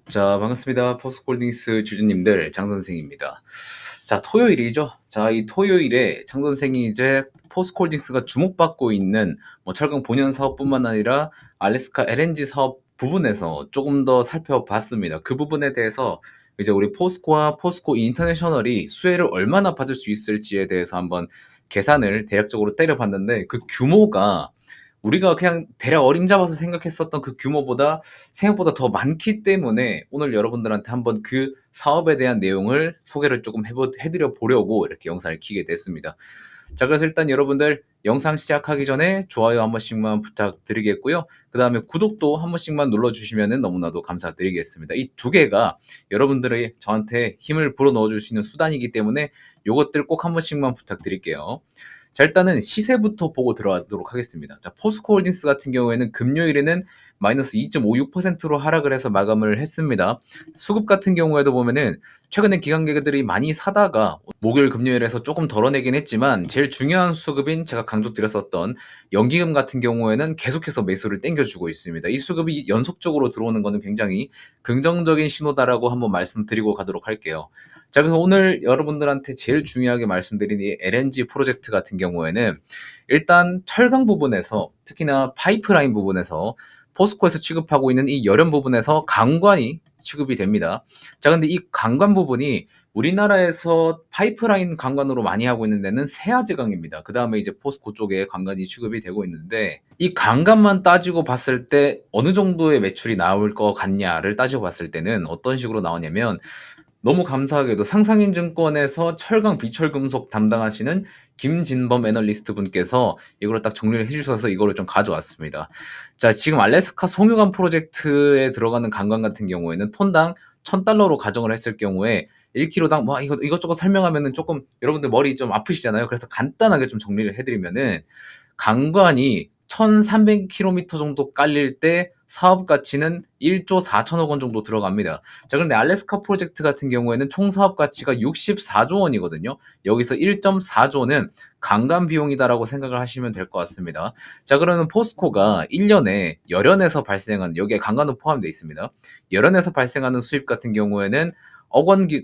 자, 반갑습니다. 포스코홀딩스 주주님들, 장 선생입니다. 자, 토요일이죠. 자, 이 토요일에 장 선생이 이제 포스코홀딩스가 주목받고 있는 철강 본연 사업뿐만 아니라 알래스카 LNG 사업 부분에서 조금 더 살펴봤습니다. 그 부분에 대해서 이제 우리 포스코와 포스코 인터내셔널이 수혜를 얼마나 받을 수 있을지에 대해서 한번 계산을 대략적으로 때려봤는데, 그 규모가 우리가 그냥 대략 어림잡아서 생각했었던 그 규모보다 생각보다 더 많기 때문에 오늘 여러분들한테 한번 그 사업에 대한 내용을 소개를 조금 해드려 보려고 이렇게 영상을 켜게 됐습니다. 자, 그래서 일단 여러분들 영상 시작하기 전에 좋아요 한 번씩만 부탁드리겠고요. 그 다음에 구독도 한 번씩만 눌러주시면 너무나도 감사드리겠습니다. 이 두 개가 여러분들의 저한테 힘을 불어 넣어줄 수 있는 수단이기 때문에 요것들 꼭 한 번씩만 부탁드릴게요. 자, 일단은 시세부터 보고 들어가도록 하겠습니다. 자, 포스코홀딩스 같은 경우에는 금요일에는 마이너스 2.56%로 하락을 해서 마감을 했습니다. 수급 같은 경우에도 보면은 최근에 기관객들이 많이 사다가 목요일 금요일에서 조금 덜어내긴 했지만, 제일 중요한 수급인 제가 강조드렸었던 연기금 같은 경우에는 계속해서 매수를 땡겨주고 있습니다. 이 수급이 연속적으로 들어오는 것은 굉장히 긍정적인 신호다라고 한번 말씀드리고 가도록 할게요. 자, 그래서 오늘 여러분들한테 제일 중요하게 말씀드린 이 LNG 프로젝트 같은 경우에는 일단 철강 부분에서, 특히나 파이프라인 부분에서 포스코에서 취급하고 있는 이 열연 부분에서 강관이 취급이 됩니다. 자, 근데 이 강관 부분이 우리나라에서 파이프라인 강관으로 많이 하고 있는 데는 세아제강입니다. 그 다음에 이제 포스코 쪽에 강관이 취급이 되고 있는데, 이 강관만 따지고 봤을 때 어느 정도의 매출이 나올 것 같냐를 따지고 봤을 때는 어떤 식으로 나오냐면, 너무 감사하게도 상상인증권에서 철강 비철금속 담당하시는 김진범 애널리스트 분께서 이거를 딱 정리를 해주셔서 이거를 좀 가져왔습니다. 자, 지금 알래스카 송유관 프로젝트에 들어가는 강관 같은 경우에는 톤당 1000달러로 가정을 했을 경우에 1kg당 이것저것 설명하면은 조금 여러분들 머리 좀 아프시잖아요. 그래서 간단하게 좀 정리를 해드리면은, 강관이 1300km 정도 깔릴 때 사업 가치는 1조 4천억 원 정도 들어갑니다. 자, 그런데 알래스카 프로젝트 같은 경우에는 총 사업 가치가 64조 원이거든요. 여기서 1.4조는 강간 비용이다라고 생각을 하시면 될 것 같습니다. 자, 그러면 포스코가 1년에 열연에서 발생하는, 여기에 강간도 포함되어 있습니다. 열연에서 발생하는 수입 같은 경우에는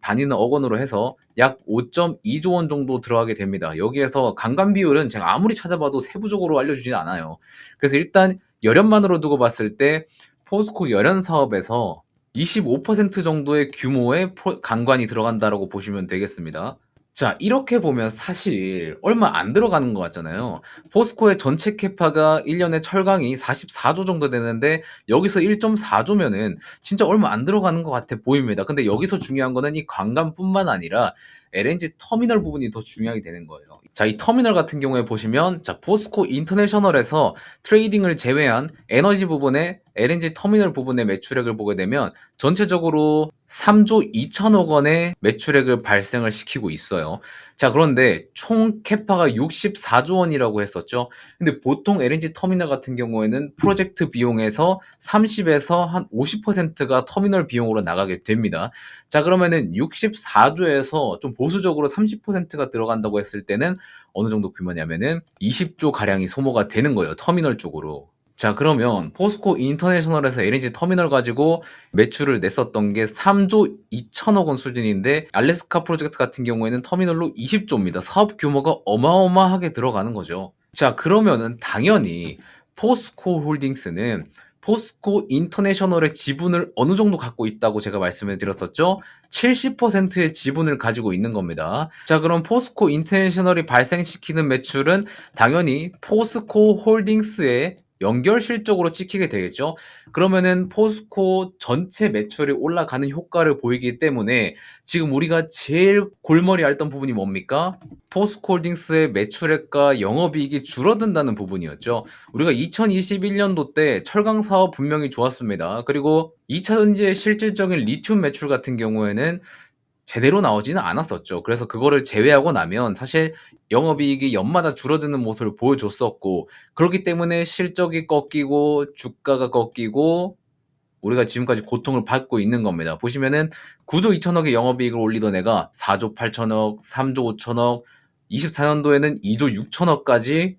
단위는 억 원으로 해서 약 5.2조 원 정도 들어가게 됩니다. 여기에서 강간 비율은 제가 아무리 찾아봐도 세부적으로 알려주진 않아요. 그래서 일단 열연만으로 두고 봤을 때 포스코 열연 사업에서 25% 정도의 규모의 강관이 들어간다라고 보시면 되겠습니다. 자, 이렇게 보면 사실 얼마 안 들어가는 것 같잖아요. 포스코의 전체 캐파가 1년에 철강이 44조 정도 되는데, 여기서 1.4조면은 진짜 얼마 안 들어가는 것 같아 보입니다. 근데 여기서 중요한 거는 이 관광뿐만 아니라 LNG 터미널 부분이 더 중요하게 되는 거예요. 자, 이 터미널 같은 경우에 보시면, 자, 포스코 인터내셔널에서 트레이딩을 제외한 에너지 부분의 LNG 터미널 부분의 매출액을 보게 되면 전체적으로 3조 2천억 원의 매출액을 발생을 시키고 있어요. 자, 그런데 총 캐파가 64조 원이라고 했었죠. 근데 보통 LNG 터미널 같은 경우에는 프로젝트 비용에서 30에서 한 50%가 터미널 비용으로 나가게 됩니다. 자, 그러면은 64조에서 좀 보수적으로 30%가 들어간다고 했을 때는 어느 정도 규모냐면은 20조 가량이 소모가 되는 거예요, 터미널 쪽으로. 자, 그러면 포스코 인터내셔널에서 LNG 터미널 가지고 매출을 냈었던 게 3조 2천억 원 수준인데, 알래스카 프로젝트 같은 경우에는 터미널로 20조입니다. 사업 규모가 어마어마하게 들어가는 거죠. 자, 그러면은 당연히 포스코 홀딩스는 포스코 인터내셔널의 지분을 어느 정도 갖고 있다고 제가 말씀을 드렸었죠. 70%의 지분을 가지고 있는 겁니다. 자, 그럼 포스코 인터내셔널이 발생시키는 매출은 당연히 포스코 홀딩스의 연결 실적으로 찍히게 되겠죠. 그러면은 포스코 전체 매출이 올라가는 효과를 보이기 때문에, 지금 우리가 제일 골머리 앓던 부분이 뭡니까? 포스코홀딩스의 매출액과 영업이익이 줄어든다는 부분이었죠. 우리가 2021년도 때 철강 사업 분명히 좋았습니다. 그리고 2차 전지의 실질적인 리튬 매출 같은 경우에는 제대로 나오지는 않았었죠. 그래서 그거를 제외하고 나면 사실 영업이익이 연마다 줄어드는 모습을 보여줬었고, 그렇기 때문에 실적이 꺾이고 주가가 꺾이고 우리가 지금까지 고통을 받고 있는 겁니다. 보시면은 9조 2천억의 영업이익을 올리던 애가 4조 8천억, 3조 5천억, 24년도에는 2조 6천억까지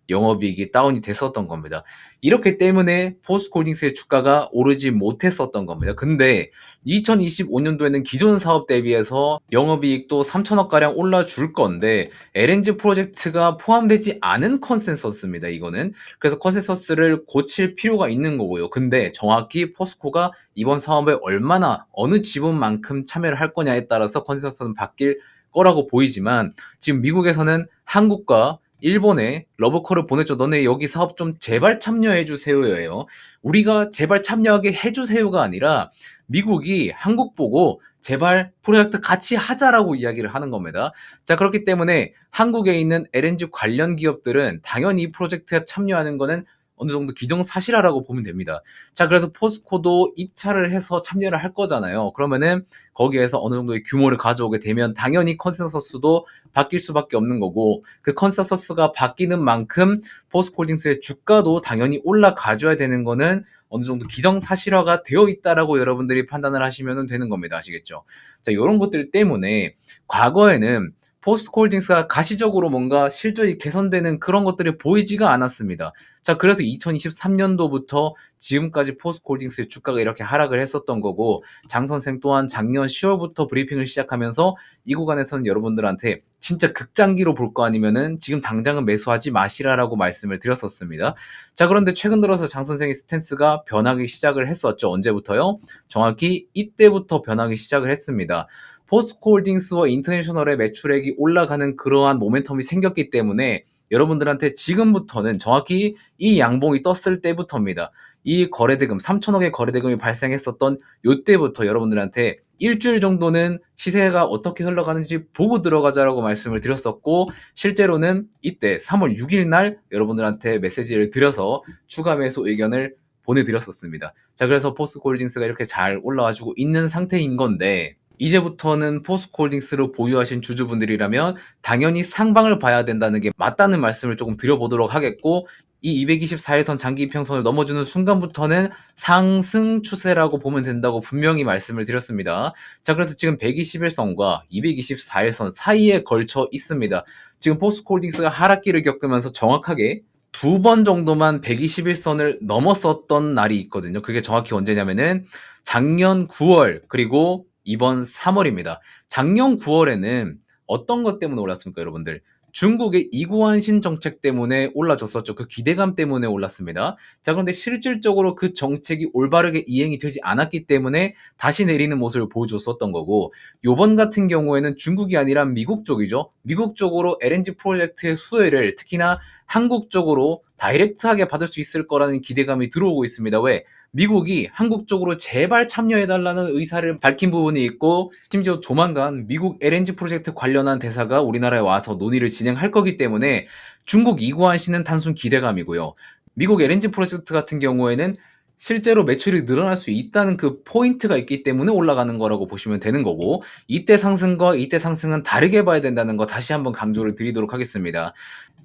영업이익이 다운이 됐었던 겁니다. 이렇기 때문에 포스코홀딩스의 주가가 오르지 못했었던 겁니다. 근데 2025년도에는 기존 사업 대비해서 영업이익도 3천억가량 올라줄 건데 LNG 프로젝트가 포함되지 않은 컨센서스입니다. 이거는. 그래서 컨센서스를 고칠 필요가 있는 거고요. 근데 정확히 포스코가 이번 사업에 얼마나 어느 지분만큼 참여를 할 거냐에 따라서 컨센서스는 바뀔 거라고 보이지만 지금 미국에서는 한국과 일본에 러브콜을 보냈죠. 너네 여기 사업 좀 제발 참여해 주세요예요. 우리가 제발 참여하게 해 주세요가 아니라 미국이 한국 보고 제발 프로젝트 같이 하자라고 이야기를 하는 겁니다. 자, 그렇기 때문에 한국에 있는 LNG 관련 기업들은 당연히 이 프로젝트에 참여하는 거는 어느 정도 기정사실화라고 보면 됩니다. 자, 그래서 포스코도 입찰을 해서 참여를 할 거잖아요. 그러면은 거기에서 어느 정도의 규모를 가져오게 되면 당연히 컨센서스도 바뀔 수밖에 없는 거고 그 컨센서스가 바뀌는 만큼 포스코홀딩스의 주가도 당연히 올라가줘야 되는 거는 어느 정도 기정사실화가 되어 있다라고 여러분들이 판단을 하시면 되는 겁니다. 아시겠죠? 자, 이런 것들 때문에 과거에는 포스코홀딩스가 가시적으로 뭔가 실적이 개선되는 그런 것들이 보이지가 않았습니다. 자, 그래서 2023년도부터 지금까지 포스코홀딩스의 주가가 이렇게 하락을 했었던 거고 장 선생 또한 작년 10월부터 브리핑을 시작하면서 이 구간에서는 여러분들한테 진짜 극장기로 볼 거 아니면은 지금 당장은 매수하지 마시라라고 말씀을 드렸었습니다. 자, 그런데 최근 들어서 장 선생의 스탠스가 변하기 시작을 했었죠. 언제부터요? 정확히 이때부터 변하기 시작을 했습니다. 포스코홀딩스와 인터내셔널의 매출액이 올라가는 그러한 모멘텀이 생겼기 때문에 여러분들한테 지금부터는 정확히 이 양봉이 떴을 때부터입니다. 이 거래대금 3천억의 거래대금이 발생했었던 요때부터 여러분들한테 일주일 정도는 시세가 어떻게 흘러가는지 보고 들어가자라고 말씀을 드렸었고 실제로는 이때 3월 6일 날 여러분들한테 메시지를 드려서 추가 매수 의견을 보내드렸었습니다. 자, 그래서 포스코홀딩스가 이렇게 잘 올라와주고 있는 상태인 건데 이제부터는 포스코홀딩스를 보유하신 주주분들이라면 당연히 상방을 봐야 된다는 게 맞다는 말씀을 조금 드려보도록 하겠고 이 224일선 장기 이평선을 넘어주는 순간부터는 상승 추세라고 보면 된다고 분명히 말씀을 드렸습니다. 자, 그래서 지금 121선과 224일선 사이에 걸쳐 있습니다. 지금 포스코홀딩스가 하락기를 겪으면서 정확하게 두 번 정도만 121선을 넘었었던 날이 있거든요. 그게 정확히 언제냐면은 작년 9월 그리고 이번 3월입니다. 작년 9월에는 어떤 것 때문에 올랐습니까, 여러분들? 중국의 이구환신 정책 때문에 올라졌었죠. 그 기대감 때문에 올랐습니다. 자, 그런데 실질적으로 그 정책이 올바르게 이행이 되지 않았기 때문에 다시 내리는 모습을 보여줬었던 거고, 요번 같은 경우에는 중국이 아니라 미국 쪽이죠. 미국 쪽으로 LNG 프로젝트의 수혜를 특히나 한국 쪽으로 다이렉트하게 받을 수 있을 거라는 기대감이 들어오고 있습니다. 왜? 미국이 한국 쪽으로 제발 참여해달라는 의사를 밝힌 부분이 있고 심지어 조만간 미국 LNG 프로젝트 관련한 대사가 우리나라에 와서 논의를 진행할 거기 때문에 중국 이구환시는 단순 기대감이고요. 미국 LNG 프로젝트 같은 경우에는 실제로 매출이 늘어날 수 있다는 그 포인트가 있기 때문에 올라가는 거라고 보시면 되는 거고 이때 상승과 이때 상승은 다르게 봐야 된다는 거 다시 한번 강조를 드리도록 하겠습니다.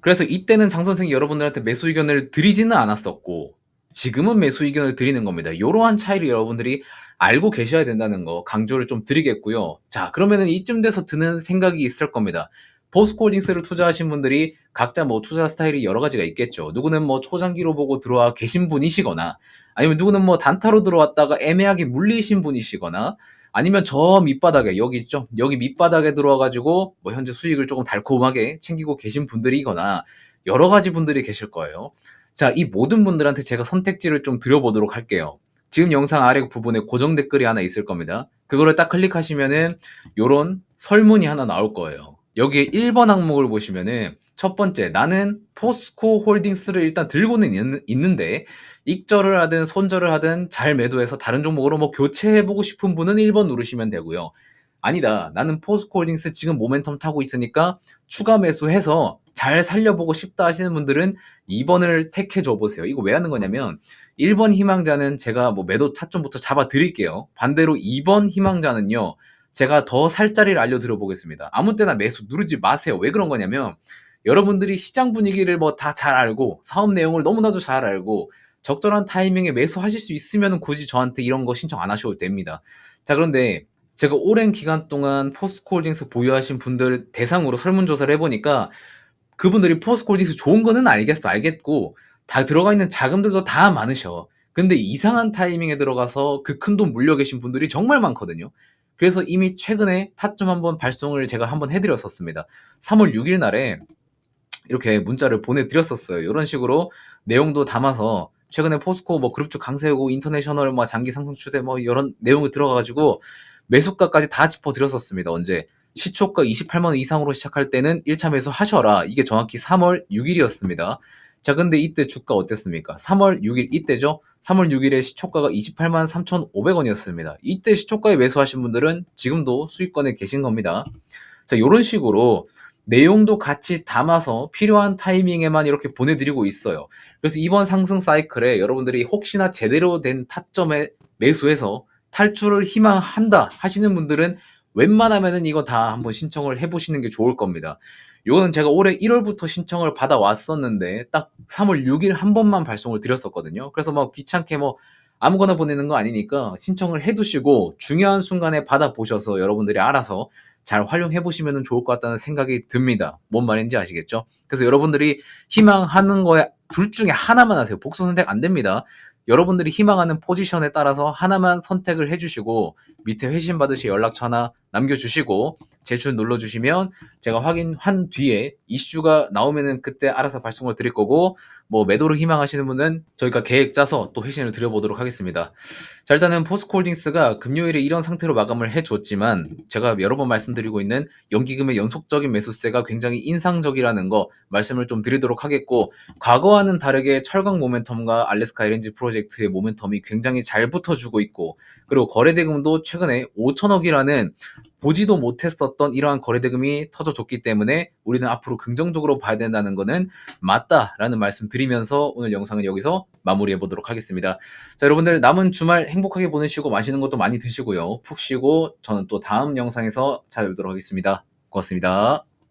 그래서 이때는 장 선생이 여러분들한테 매수 의견을 드리지는 않았었고 지금은 매수 의견을 드리는 겁니다. 이러한 차이를 여러분들이 알고 계셔야 된다는 거 강조를 좀 드리겠고요. 자, 그러면은 이쯤 돼서 드는 생각이 있을 겁니다. 포스코홀딩스를 투자하신 분들이 각자 뭐 투자 스타일이 여러 가지가 있겠죠. 누구는 뭐 초장기로 보고 들어와 계신 분이시거나 아니면 누구는 뭐 단타로 들어왔다가 애매하게 물리신 분이시거나 아니면 저 밑바닥에 여기 있죠. 여기 밑바닥에 들어와가지고 뭐 현재 수익을 조금 달콤하게 챙기고 계신 분들이거나 여러 가지 분들이 계실 거예요. 자, 이 모든 분들한테 제가 선택지를 좀 드려보도록 할게요. 지금 영상 아래 부분에 고정 댓글이 하나 있을 겁니다. 그거를 딱 클릭하시면은 요런 설문이 하나 나올 거예요. 여기에 1번 항목을 보시면은 첫 번째, 나는 포스코 홀딩스를 일단 들고는 있는데 익절을 하든 손절을 하든 잘 매도해서 다른 종목으로 뭐 교체해보고 싶은 분은 1번 누르시면 되고요. 아니다. 나는 포스코 홀딩스 지금 모멘텀 타고 있으니까 추가 매수해서 잘 살려보고 싶다 하시는 분들은 2번을 택해줘 보세요. 이거 왜 하는 거냐면 1번 희망자는 제가 뭐 매도 타점부터 잡아 드릴게요. 반대로 2번 희망자는요. 제가 더 살 자리를 알려드려 보겠습니다. 아무 때나 매수 누르지 마세요. 왜 그런 거냐면 여러분들이 시장 분위기를 뭐 다 잘 알고 사업 내용을 너무나도 잘 알고 적절한 타이밍에 매수하실 수 있으면 굳이 저한테 이런 거 신청 안 하셔도 됩니다. 자, 그런데 제가 오랜 기간 동안 포스코홀딩스 보유하신 분들 대상으로 설문조사를 해보니까 그분들이 포스코홀딩스 좋은 거는 알겠고 다 들어가 있는 자금들도 다 많으셔. 근데 이상한 타이밍에 들어가서 그 큰 돈 물려 계신 분들이 정말 많거든요. 그래서 이미 최근에 타점 한번 발송을 제가 한번 해드렸었습니다. 3월 6일 날에 이렇게 문자를 보내드렸었어요. 이런 식으로 내용도 담아서 최근에 포스코 뭐 그룹주 강세고 인터내셔널 뭐 장기 상승 추세 뭐 이런 내용이 들어가가지고 매수가까지 다 짚어드렸었습니다. 언제 시초가 28만 원 이상으로 시작할 때는 1차 매수 하셔라. 이게 정확히 3월 6일이었습니다. 자, 근데 이때 주가 어땠습니까? 3월 6일 이때죠. 3월 6일에 시초가가 28만 3,500원이었습니다. 이때 시초가에 매수하신 분들은 지금도 수익권에 계신 겁니다. 자, 이런 식으로 내용도 같이 담아서 필요한 타이밍에만 이렇게 보내드리고 있어요. 그래서 이번 상승 사이클에 여러분들이 혹시나 제대로 된 타점에 매수해서 탈출을 희망한다 하시는 분들은 웬만하면은 이거 다 한번 신청을 해보시는 게 좋을 겁니다. 이거는 제가 올해 1월부터 신청을 받아 왔었는데 딱 3월 6일 한 번만 발송을 드렸었거든요. 그래서 막 귀찮게 뭐 아무거나 보내는 거 아니니까 신청을 해두시고 중요한 순간에 받아보셔서 여러분들이 알아서 잘 활용해 보시면 좋을 것 같다는 생각이 듭니다. 뭔 말인지 아시겠죠? 그래서 여러분들이 희망하는 거에 둘 중에 하나만 하세요. 복수 선택 안 됩니다. 여러분들이 희망하는 포지션에 따라서 하나만 선택을 해주시고 밑에 회신 받으실 연락처 하나 남겨주시고 제출 눌러주시면 제가 확인한 뒤에 이슈가 나오면은 그때 알아서 발송을 드릴 거고 뭐 매도를 희망하시는 분은 저희가 계획 짜서 또 회신을 드려보도록 하겠습니다. 자, 일단은 포스코홀딩스가 금요일에 이런 상태로 마감을 해줬지만 제가 여러 번 말씀드리고 있는 연기금의 연속적인 매수세가 굉장히 인상적이라는 거 말씀을 좀 드리도록 하겠고 과거와는 다르게 철강 모멘텀과 알래스카 LNG 프로젝트의 모멘텀이 굉장히 잘 붙어주고 있고 그리고 거래대금도 최근에 5천억이라는 보지도 못했었던 이러한 거래대금이 터져줬기 때문에 우리는 앞으로 긍정적으로 봐야 된다는 거는 맞다라는 말씀 드리면서 오늘 영상은 여기서 마무리해 보도록 하겠습니다. 자, 여러분들 남은 주말 행복하게 보내시고 맛있는 것도 많이 드시고요. 푹 쉬고 저는 또 다음 영상에서 찾아뵙도록 하겠습니다. 고맙습니다.